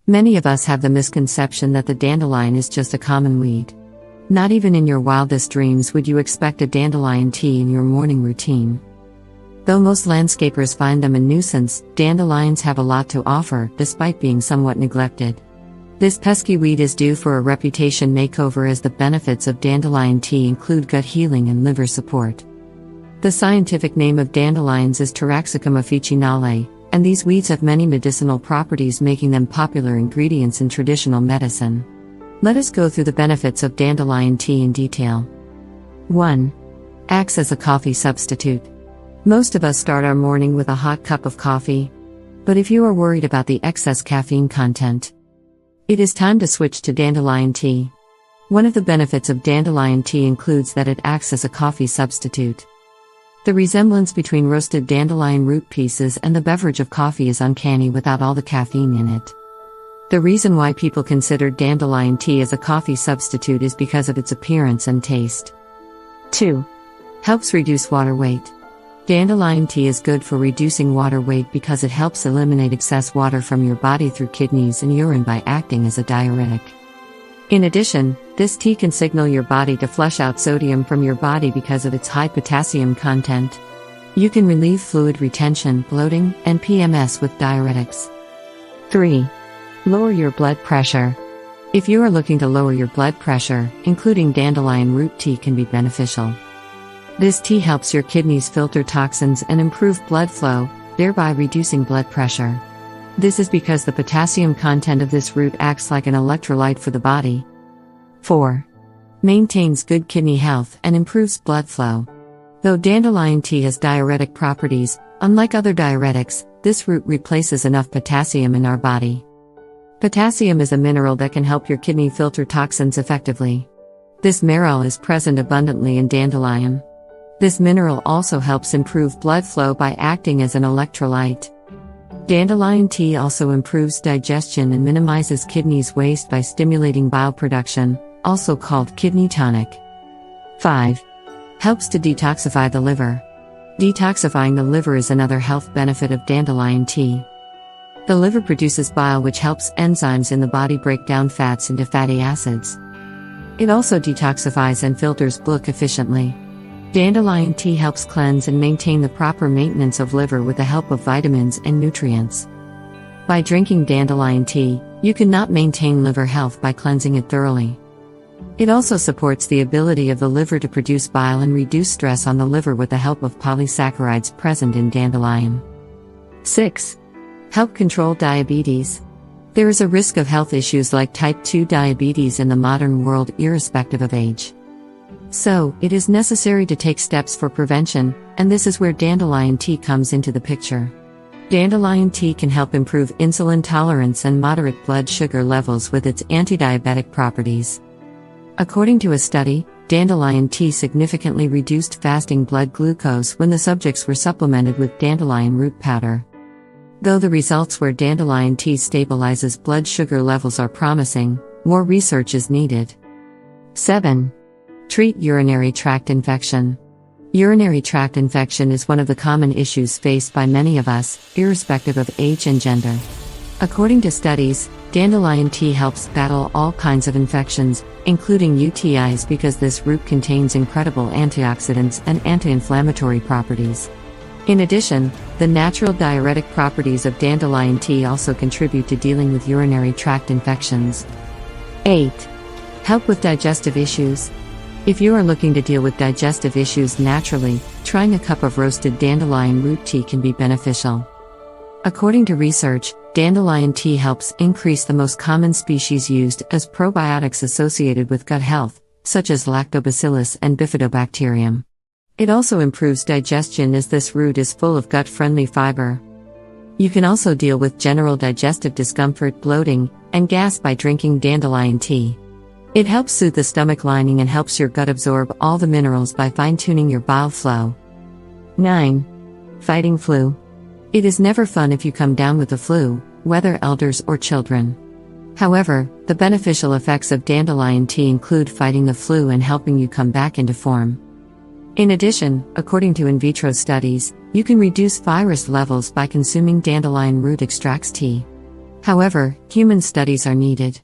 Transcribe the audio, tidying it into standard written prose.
Many of us have the misconception that the dandelion is just a common weed. Not even in your wildest dreams would you expect a dandelion tea in your morning routine. Though most landscapers find them a nuisance, dandelions have a lot to offer, despite being somewhat neglected. This pesky weed is due for a reputation makeover, as the benefits of dandelion tea include gut healing and liver support. The scientific name of dandelions is Taraxacum officinale, and these weeds have many medicinal properties, making them popular ingredients in traditional medicine. Let us go through the benefits of dandelion tea in detail. 1. Acts as a coffee substitute. Most of us start our morning with a hot cup of coffee. But if you are worried about the excess caffeine content, it is time to switch to dandelion tea. One of the benefits of dandelion tea includes that it acts as a coffee substitute. The resemblance between roasted dandelion root pieces and the beverage of coffee is uncanny without all the caffeine in it. The reason why people consider dandelion tea as a coffee substitute is because of its appearance and taste. 2. Helps reduce water weight. Dandelion tea is good for reducing water weight because it helps eliminate excess water from your body through kidneys and urine by acting as a diuretic. In addition, this tea can signal your body to flush out sodium from your body because of its high potassium content. You can relieve fluid retention, bloating, and PMS with diuretics. 3. Lower your blood pressure. If you are looking to lower your blood pressure, including dandelion root tea can be beneficial. This tea helps your kidneys filter toxins and improve blood flow, thereby reducing blood pressure. This is because the potassium content of this root acts like an electrolyte for the body. 4. Maintains good kidney health and improves blood flow. Though dandelion tea has diuretic properties, unlike other diuretics, this root replaces enough potassium in our body. Potassium is a mineral that can help your kidney filter toxins effectively. This mineral is present abundantly in dandelion. This mineral also helps improve blood flow by acting as an electrolyte. Dandelion tea also improves digestion and minimizes kidneys waste by stimulating bile production, also called kidney tonic. 5. Helps to detoxify the liver. Detoxifying the liver is another health benefit of dandelion tea. The liver produces bile, which helps enzymes in the body break down fats into fatty acids. It also detoxifies and filters blood efficiently. Dandelion tea helps cleanse and maintain the proper maintenance of liver with the help of vitamins and nutrients. By drinking dandelion tea, you cannot maintain liver health by cleansing it thoroughly. It also supports the ability of the liver to produce bile and reduce stress on the liver with the help of polysaccharides present in dandelion. 6. Help control diabetes. There is a risk of health issues like type 2 diabetes in the modern world, irrespective of age. So, it is necessary to take steps for prevention, and this is where dandelion tea comes into the picture. Dandelion tea can help improve insulin tolerance and moderate blood sugar levels with its anti-diabetic properties. According to a study, dandelion tea significantly reduced fasting blood glucose when the subjects were supplemented with dandelion root powder. Though the results where dandelion tea stabilizes blood sugar levels are promising, more research is needed. 7. Treat urinary tract infection. Urinary tract infection is one of the common issues faced by many of us, irrespective of age and gender. According to studies, dandelion tea helps battle all kinds of infections, including UTIs, because this root contains incredible antioxidants and anti-inflammatory properties. In addition, the natural diuretic properties of dandelion tea also contribute to dealing with urinary tract infections. 8. Help with digestive issues. If you are looking to deal with digestive issues naturally, trying a cup of roasted dandelion root tea can be beneficial. According to research, dandelion tea helps increase the most common species used as probiotics associated with gut health, such as lactobacillus and bifidobacterium. It also improves digestion as this root is full of gut-friendly fiber. You can also deal with general digestive discomfort, bloating, and gas by drinking dandelion tea. It helps soothe the stomach lining and helps your gut absorb all the minerals by fine-tuning your bile flow. 9. Fighting flu. It is never fun if you come down with the flu, whether elders or children. However, the beneficial effects of dandelion tea include fighting the flu and helping you come back into form. In addition, according to in vitro studies, you can reduce virus levels by consuming dandelion root extracts tea. However, human studies are needed.